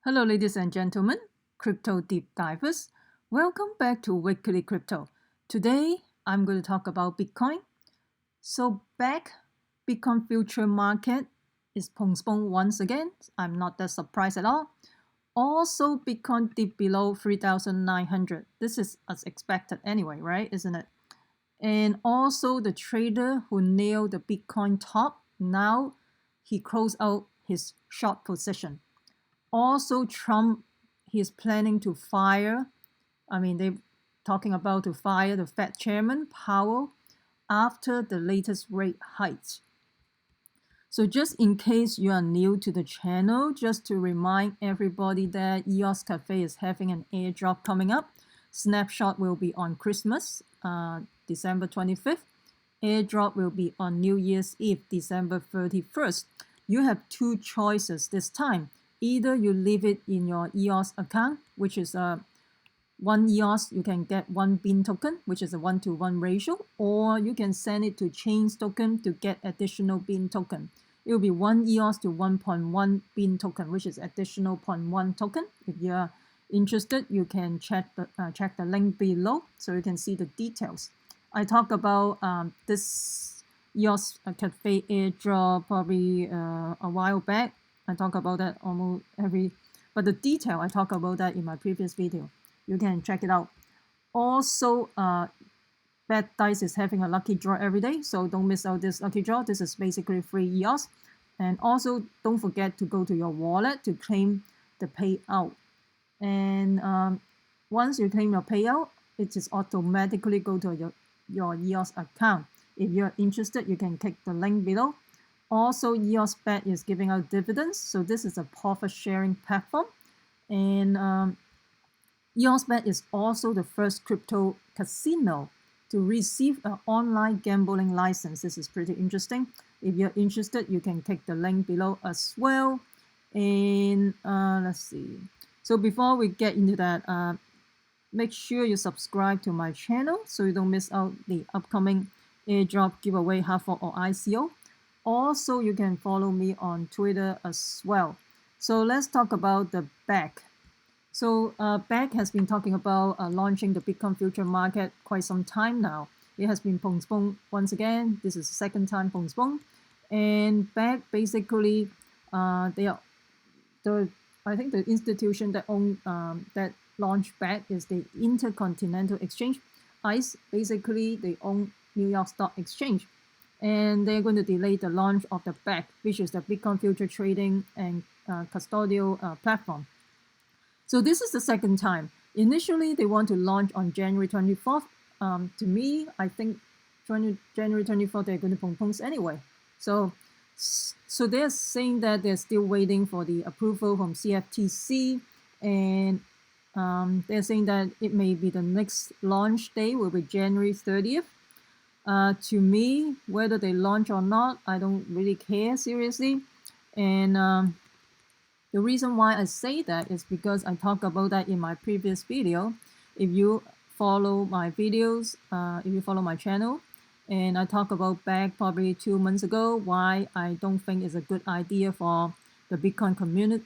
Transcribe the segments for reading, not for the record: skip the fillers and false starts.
Hello, ladies and gentlemen, crypto deep divers. Welcome back to Weekly Crypto. Today, I'm going to talk about Bitcoin. So, Bakkt Bitcoin future market is postponed once again. I'm not that surprised at all. Also, Bitcoin dipped below 3,900. This is as expected anyway, right? Isn't it? And also, the trader who nailed the Bitcoin top, now he closed out his short position. Also, Trump, he's planning to fire, they're talking about to fire the Fed chairman, Powell, after the latest rate hikes. So just in case you are new to the channel, just to remind everybody that EOS Cafe is having an airdrop coming up. Snapshot will be on Christmas, December 25th. Airdrop will be on New Year's Eve, December 31st. You have two choices this time. Either you leave it in your EOS account, which is one EOS, you can get one BIN token, which is a 1-to-1 ratio, or you can send it to Chains token to get additional BIN token. It will be 1 EOS to 1.1 BIN token, which is additional 0.1 token. If you're interested, you can check the link below so you can see the details. I talked about this EOS Cafe Airdrop probably a while back. I talk about that almost but the detail, I talk about that in my previous video. You can check it out. Also, Betdice is having a lucky draw every day, so don't miss out this lucky draw. This is basically free EOS. And also, don't forget to go to your wallet to claim the payout. And once you claim your payout, it is automatically go to your EOS account. If you're interested, you can click the link below. Also, EOSBET is giving out dividends, so this is a profit sharing platform. And EOSBET is also the first crypto casino to receive an online gambling license. This is pretty interesting. If you're interested, you can click the link below as well. And let's see. So before we get into that, make sure you subscribe to my channel so you don't miss out the upcoming airdrop giveaway, half or ICO. Also, you can follow me on Twitter as well. So let's talk about the Bakkt. So Bakkt has been talking about launching the Bitcoin future market quite some time now. It has been postponed once again. This is the second time postponed. And Bakkt basically, I think the institution that that launched Bakkt is the Intercontinental Exchange, ICE. Basically, they own New York Stock Exchange. And they're going to delay the launch of the Bakkt, which is the Bitcoin future trading and custodial platform. So this is the second time. Initially, they want to launch on January 24th. To me, I think January 24th, they're going to postpone anyway. So they're saying that they're still waiting for the approval from CFTC. And they're saying that it may be the next launch day will be January 30th. To me, whether they launch or not, I don't really care seriously. And the reason why I say that is because I talked about that in my previous video. If you follow my videos, if you follow my channel, and I talked about Bakkt probably 2 months ago, why I don't think it's a good idea for the Bitcoin community,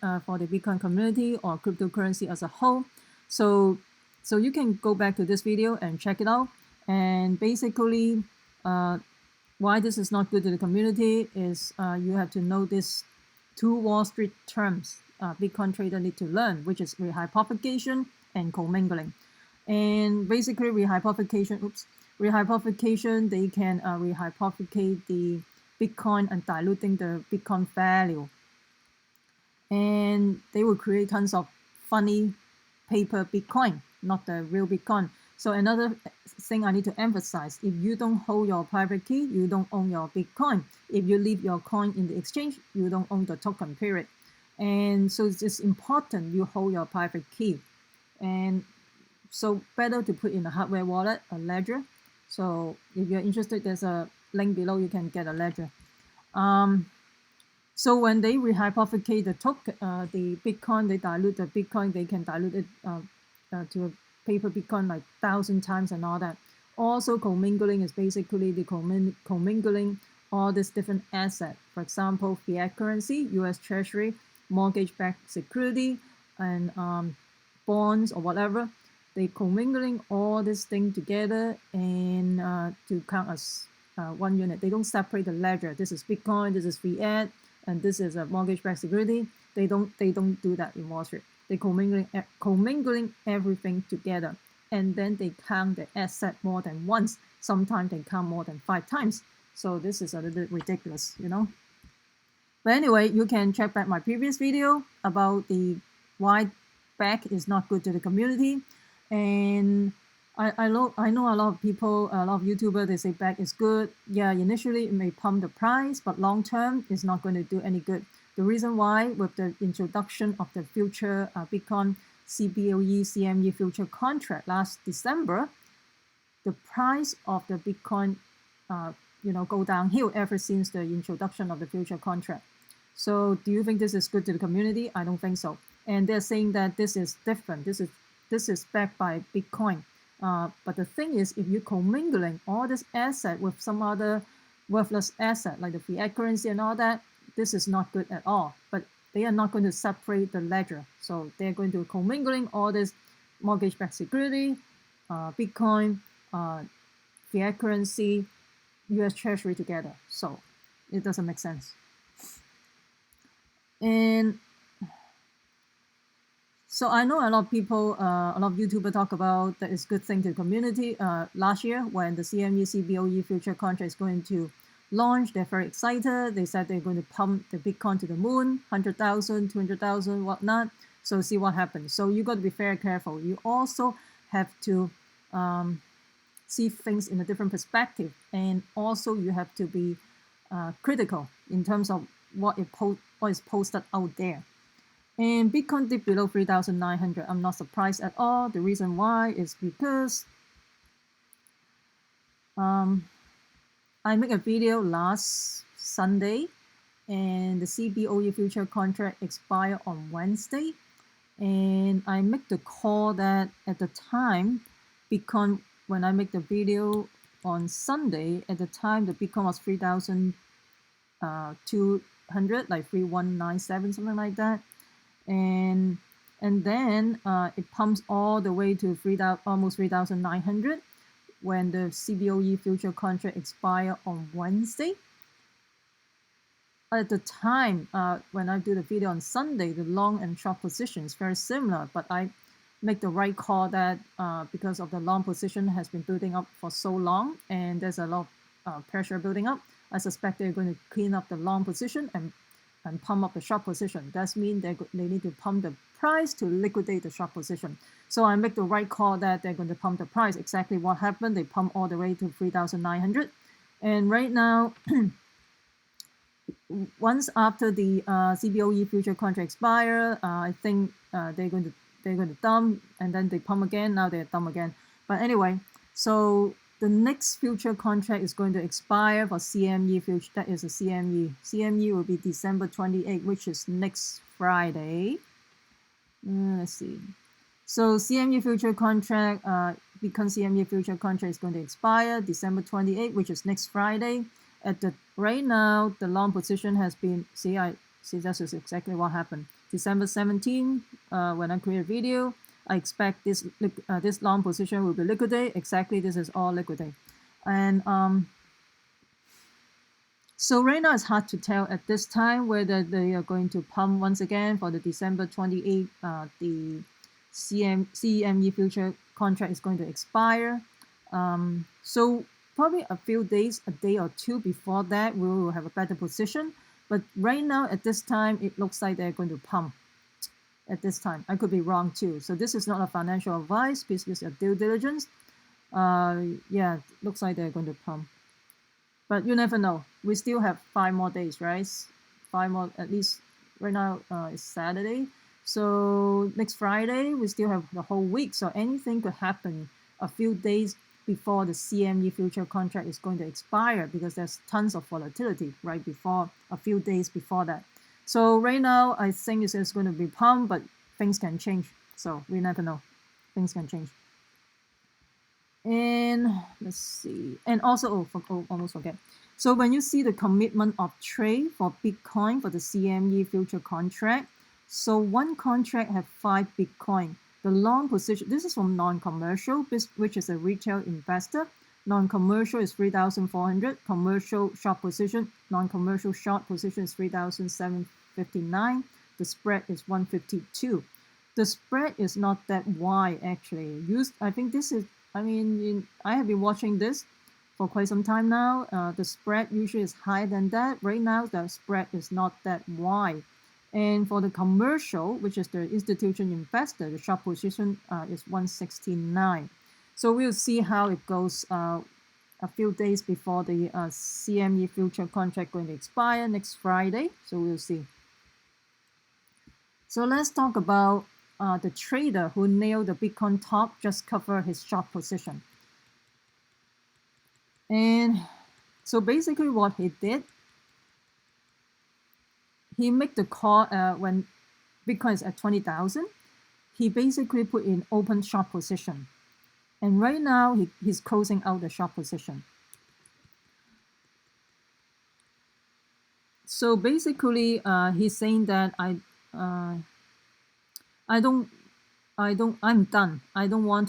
or cryptocurrency as a whole. So you can go back to this video and check it out. And basically, why this is not good to the community is you have to know this two Wall Street terms Bitcoin trader need to learn, which is rehypothecation and commingling. And basically, rehypothecation, they can rehypothecate the Bitcoin and diluting the Bitcoin value. And they will create tons of funny paper Bitcoin, not the real Bitcoin. So another thing I need to emphasize, if you don't hold your private key, you don't own your Bitcoin. If you leave your coin in the exchange, you don't own the token, period. And so it's just important you hold your private key. And so better to put in a hardware wallet, a ledger. So if you're interested, there's a link below, you can get a ledger. So when they rehypothecate the token, the Bitcoin, they dilute the Bitcoin, they can dilute it to a paper Bitcoin like 1,000 times and all that. Also, commingling is basically the commingling all these different assets. For example, fiat currency, US Treasury, mortgage-backed security, and bonds or whatever. They commingling all this thing together and to count as one unit. They don't separate the ledger. This is Bitcoin, this is fiat, and this is a mortgage-backed security. They don't do that in Wall Street. They commingling everything together, and then they count the asset more than once. Sometimes they count more than 5 times. So this is a little bit ridiculous, you know. But anyway, you can check back my previous video about the why Bakkt is not good to the community. And I know a lot of people, a lot of YouTubers, they say Bakkt is good. Yeah, initially it may pump the price, but long term it's not going to do any good. The reason why, with the introduction of the future Bitcoin CBOE CME future contract last December, the price of the Bitcoin go downhill ever since the introduction of the future contract. So do you think this is good to the community? I don't think so. And they're saying that this is different. This is backed by Bitcoin. But the thing is, if you're commingling all this asset with some other worthless asset like the fiat currency and all that, this is not good at all. But they are not going to separate the ledger. So they're going to commingling all this mortgage-backed security, Bitcoin, fiat currency, US Treasury together. So it doesn't make sense. And so I know a lot of people, a lot of YouTubers talk about that it's a good thing to the community. Last year, when the CME CBOE future contract is going to launch, they're very excited. They said they're going to pump the Bitcoin to the moon, 100,000, 200,000, whatnot. So see what happens. So you got to be very careful. You also have to see things in a different perspective, and also you have to be critical in terms of what is posted out there. And Bitcoin dipped below 3,900. I'm not surprised at all. The reason why is because I made a video last Sunday, and the CBOE future contract expired on Wednesday, and I make the call that at the time, Bitcoin, when I make the video on Sunday, at the time the Bitcoin was 3,200, like 3,197, something like that, and then it pumps all the way to almost 3,900 when the CBOE future contract expired on Wednesday. At the time, when I do the video on Sunday, the long and short position is very similar, but I make the right call that because of the long position has been building up for so long, and there's a lot of pressure building up, I suspect they're going to clean up the long position and pump up the short position. That means they need to pump the price to liquidate the short position. So I make the right call that they're going to pump the price. Exactly what happened, they pump all the way to 3,900. And right now, once after the CBOE future contract expire, I think they're going to dump, and then they pump again. Now they're dump again. But anyway, so the next future contract is going to expire for CME future. That is a CME. CME will be December 28, which is next Friday. Let's see. So CME future contract, because CME future contract is going to expire December 28, which is next Friday. Right now, the long position has been, see that's just exactly what happened. December 17, when I create a video, I expect this long position will be liquidate. Exactly, this is all liquidate. And so right now it's hard to tell at this time whether they are going to pump once again for the December 28, the CME future contract is going to expire. So probably a few days, a day or two before that, we will have a better position. But right now, at this time, it looks like they're going to pump. At this time, I could be wrong too. So this is not a financial advice. This is a due diligence. Yeah, looks like they're going to pump. But you never know. We still have 5 more days, right? 5 more, at least right now it's Saturday. So next Friday, we still have the whole week. So anything could happen a few days before the CME future contract is going to expire, because there's tons of volatility right before, a few days before that. So right now, I think it's just going to be pumped, but things can change. So we never know. Things can change. And let's see. And also, almost forget. So when you see the commitment of trade for Bitcoin for the CME future contract, So one contract have 5 Bitcoin. The long position, this is from non-commercial, which is a retail investor. Non-commercial is 3,400. Commercial short position, non-commercial short position is 3,759. The spread is 152. The spread is not that wide actually. I think this is, I have been watching this for quite some time now. The spread usually is higher than that. Right now, the spread is not that wide. And for the commercial, which is the institutional investor, the short position is 169. So we'll see how it goes a few days before the CME future contract going to expire next Friday. So we'll see. So let's talk about the trader who nailed the Bitcoin top, just cover his short position. And so basically what he did, he made the call when Bitcoin is at 20,000. He basically put in open short position. And right now, he's closing out the short position. So basically, he's saying that I'm done. I don't want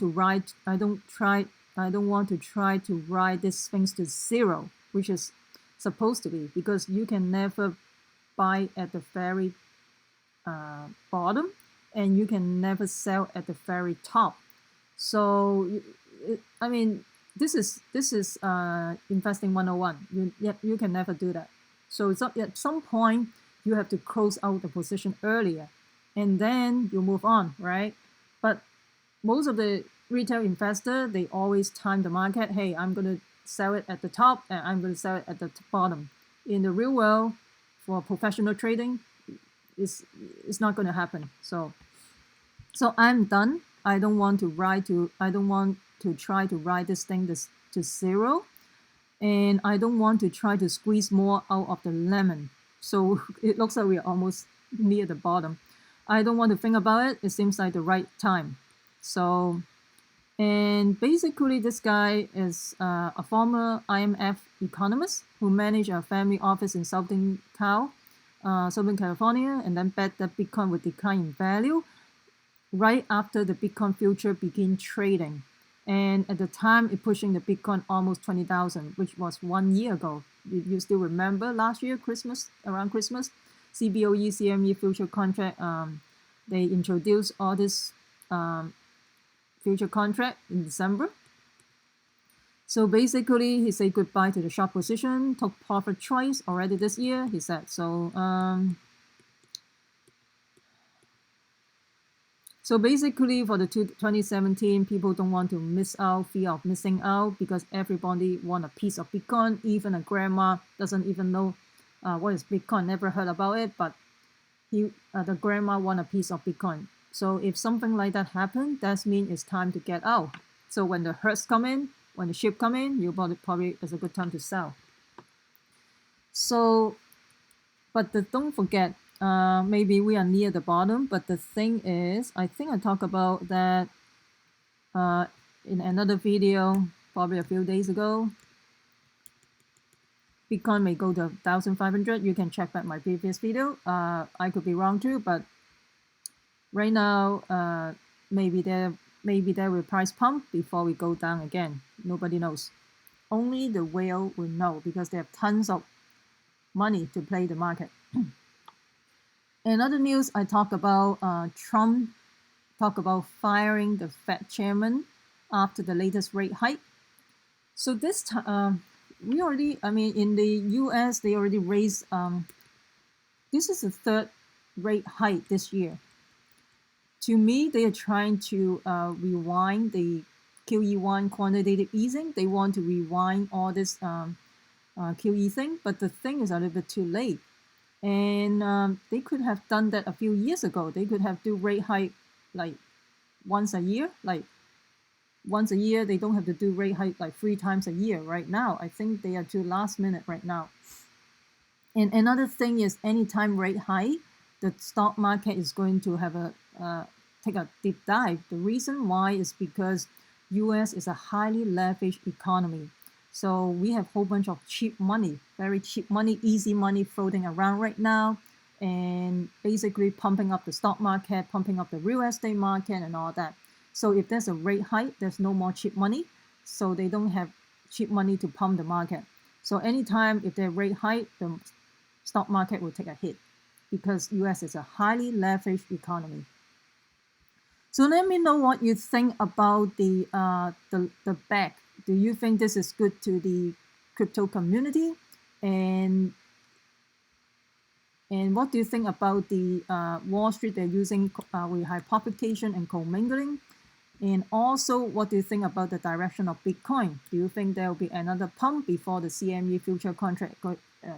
to try to ride these things to zero, which is supposed to be, because you can never buy at the very bottom, and you can never sell at the very top. So, this is investing 101. You can never do that. So at some point you have to close out the position earlier, and then you move on, right? But most of the retail investor, they always time the market. Hey, I'm going to sell it at the top, and I'm going to sell it at the bottom. In the real world, for professional trading, it's not going to happen. So I'm done. I don't want to try to ride this thing to zero, and I don't want to try to squeeze more out of the lemon. So it looks like we are almost near the bottom. I don't want to think about it. It seems like the right time. So, and basically this guy is a former IMF economist who managed a family office in Southern California, and then bet that Bitcoin would decline in value right after the Bitcoin future began trading. And at the time, it pushing the Bitcoin almost 20,000, which was 1 year ago. You still remember last year, around Christmas, CBOE, CME future contract, they introduced all this future contract in December. So basically, he said goodbye to the short position, took profit choice already this year, he said. So basically, for the 2017, people don't want to miss out, fear of missing out, because everybody want a piece of Bitcoin. Even a grandma doesn't even know what is Bitcoin, never heard about it, but the grandma want a piece of Bitcoin. So if something like that happens, that means it's time to get out. So when the herds come in, when the ship come in, you probably is a good time to sell. So, but don't forget, maybe we are near the bottom, but the thing is, I think I talked about that in another video, probably a few days ago. Bitcoin may go to 1,500. You can check back my previous video. I could be wrong too, but right now, maybe there will price pump before we go down again. Nobody knows. Only the whale will know, because they have tons of money to play the market. Another news I talk about, Trump talk about firing the Fed chairman after the latest rate hike. So this time, in the US, they already raised, this is the third rate hike this year. To me, they are trying to rewind the QE1 quantitative easing. They want to rewind all this QE thing, but the thing is a little bit too late. And they could have done that a few years ago. They could have do rate hike like once a year. Like once a year, they don't have to do rate hike like 3 times a year right now. I think they are too last minute right now. And another thing is, anytime rate hike, the stock market is going to have take a deep dive. The reason why is because US is a highly leveraged economy. So we have a whole bunch of cheap money, very cheap money, easy money floating around right now. and basically pumping up the stock market, pumping up the real estate market and all that. So if there's a rate hike, there's no more cheap money. So they don't have cheap money to pump the market. So anytime if they rate hike, the stock market will take a hit because US is a highly leveraged economy. So let me know what you think about the Bakkt. Do you think this is good to the crypto community? And what do you think about the Wall Street? They're using with hypothecation and commingling. And also, what do you think about the direction of Bitcoin? Do you think there will be another pump before the CME future contract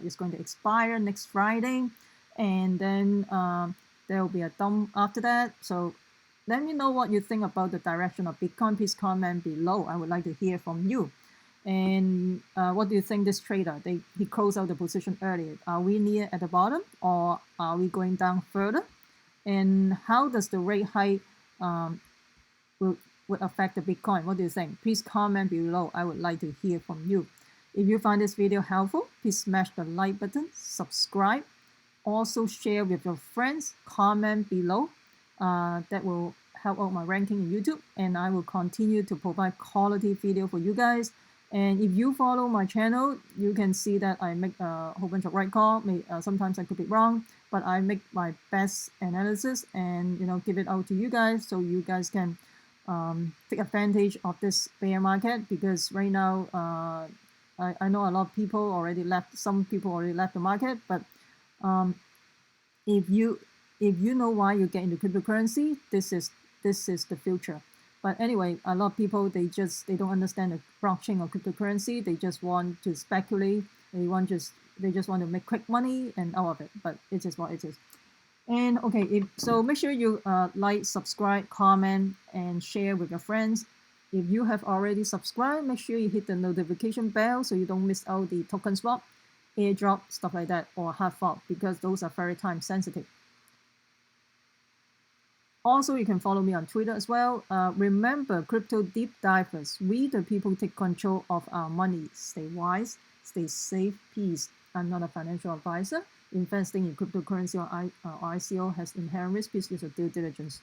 is going to expire next Friday? And then there will be a dump after that. So let me know what you think about the direction of Bitcoin. Please comment below. I would like to hear from you. And what do you think this trader, he closed out the position earlier? Are we near at the bottom or are we going down further? And how does the rate hike will affect the Bitcoin? What do you think? Please comment below. I would like to hear from you. If you find this video helpful, please smash the like button, subscribe, also share with your friends, comment below. That will help out my ranking in YouTube, and I will continue to provide quality video for you guys. And if you follow my channel, you can see that I make a whole bunch of right call. Sometimes I could be wrong, but I make my best analysis and give it out to you guys so you guys can take advantage of this bear market. Because right now I know a lot of people already left. Some people already left the market, but if you know why you get into cryptocurrency, this is the future. But anyway, a lot of people they don't understand the blockchain or cryptocurrency. They just want to speculate. They just want to make quick money and out of it. But it is what it is. And okay, so make sure you like, subscribe, comment, and share with your friends. If you have already subscribed, make sure you hit the notification bell so you don't miss out the token swap, airdrop, stuff like that, or hard fork, because those are very time sensitive. Also, you can follow me on Twitter as well. Remember, crypto deep divers, we the people take control of our money. Stay wise, stay safe, peace. I'm not a financial advisor. Investing in cryptocurrency or ICO has inherent risk. Please use your due diligence.